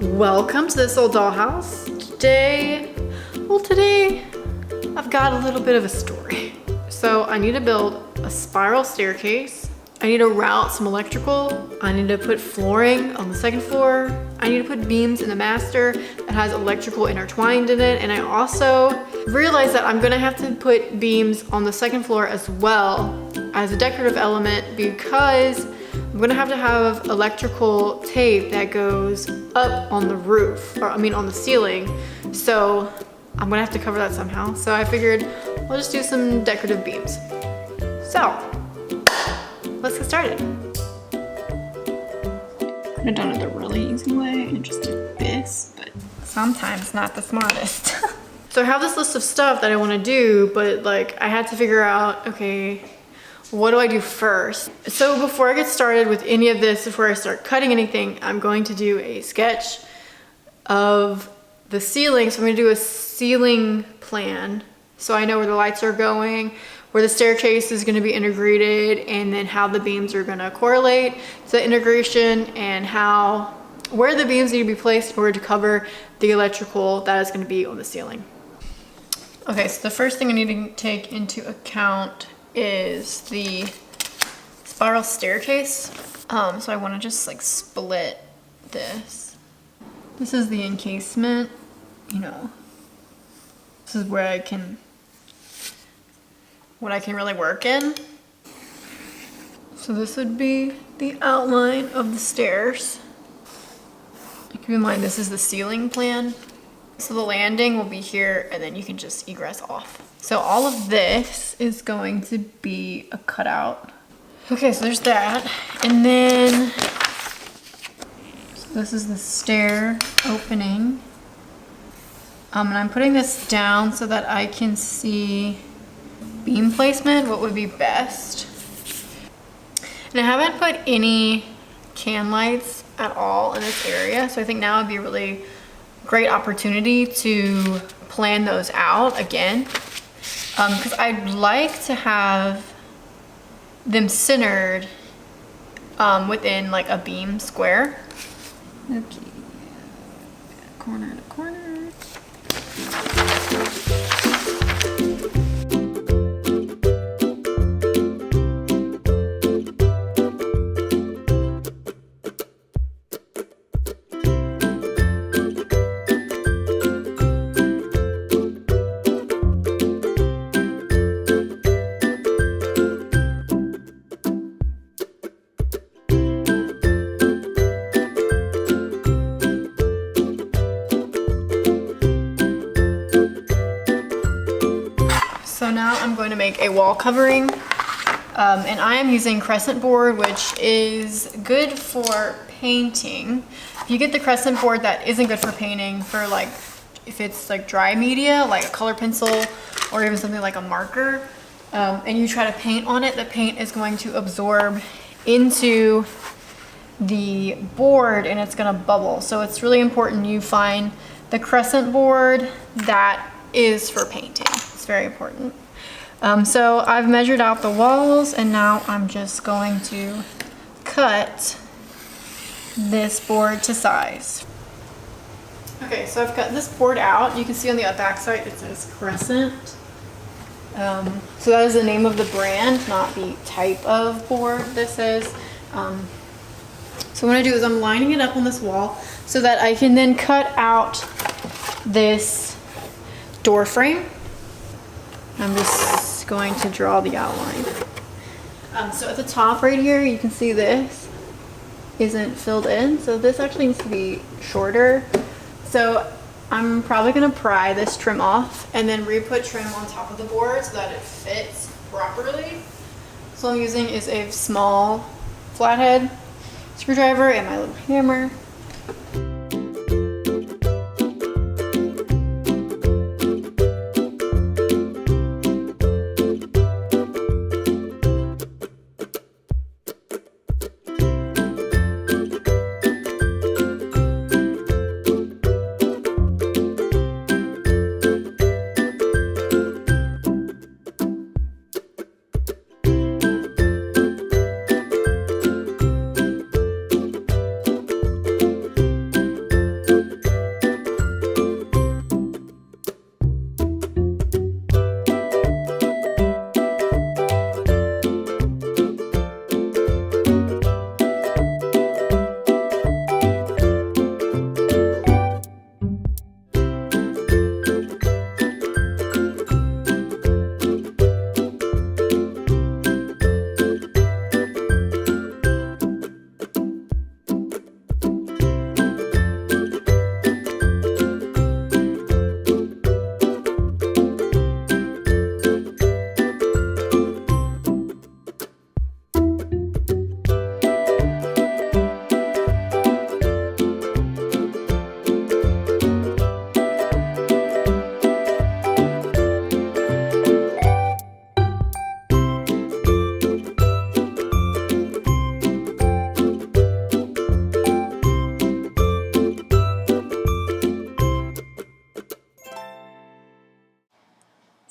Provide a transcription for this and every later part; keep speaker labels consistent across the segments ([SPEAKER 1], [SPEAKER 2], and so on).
[SPEAKER 1] Welcome to This Old Dollhouse. Today I've got a little bit of a story. So I need to build a spiral staircase. I need to route some electrical. I need to put flooring on the second floor. I need to put beams in the master that has electrical intertwined in it. And I also realized that I'm gonna have to put beams on the second floor as well as a decorative element because I'm gonna have to have electrical tape that goes up on the roof, or on the ceiling. So I'm gonna have to cover that somehow. So I figured we'll just do some decorative beams. So let's get started. Could have done it the really easy way and just did this, but sometimes not the smartest. So I have this list of stuff that I wanna do, but like I had to figure out, okay, what do I do first? So before I get started with any of this, before I start cutting anything, I'm going to do a sketch of the ceiling. So I'm gonna do a ceiling plan. So I know where the lights are going, where the staircase is gonna be integrated, and then how the beams are gonna correlate to the integration, and where the beams need to be placed in order to cover the electrical that is gonna be on the ceiling. Okay, so the first thing I need to take into account is the spiral staircase. So I want to just like split this. This is the encasement, this is where what I can really work in. So this would be the outline of the stairs. Keep in mind this is the ceiling plan. So the landing will be here and then you can just egress off. So all of this is going to be a cutout. Okay, so there's that. And then, so this is the stair opening. And I'm putting this down so that I can see beam placement, what would be best. And I haven't put any can lights at all in this area. So I think now would be a really great opportunity to plan those out again. Because I'd like to have them centered within like a beam square. Okay, corner to corner. So now I'm going to make a wall covering, and I am using crescent board, which is good for painting. If you get the crescent board that isn't good for painting, for like, if it's like dry media, like a color pencil, or even something like a marker, and you try to paint on it, the paint is going to absorb into the board and it's gonna bubble. So it's really important you find the crescent board that is for painting. Very important. So I've measured out the walls and now I'm just going to cut this board to size. Okay, so I've cut this board out. You can see on the back side it says Crescent. So that is the name of the brand, not the type of board this is. So what I do is I'm lining it up on this wall so that I can then cut out this door frame. I'm just going to draw the outline. So at the top right here, you can see this isn't filled in. So this actually needs to be shorter. So I'm probably gonna pry this trim off and then re-put trim on top of the board so that it fits properly. So what I'm using is a small flathead screwdriver and my little hammer.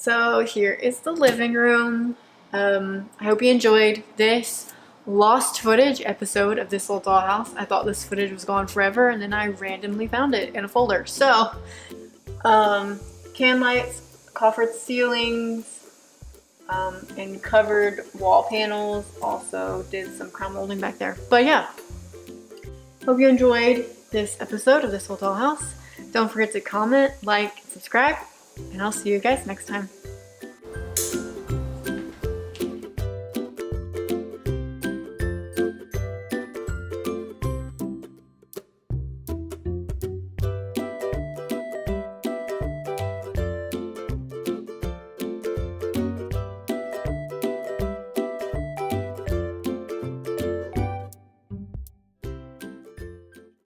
[SPEAKER 1] So here is the living room. I hope you enjoyed this lost footage episode of This Old Dollhouse. I thought this footage was gone forever, and then I randomly found it in a folder. So, can lights, coffered ceilings, and covered wall panels. Also did some crown molding back there. But yeah, hope you enjoyed this episode of This Old Dollhouse. Don't forget to comment, like, subscribe, and I'll see you guys next time.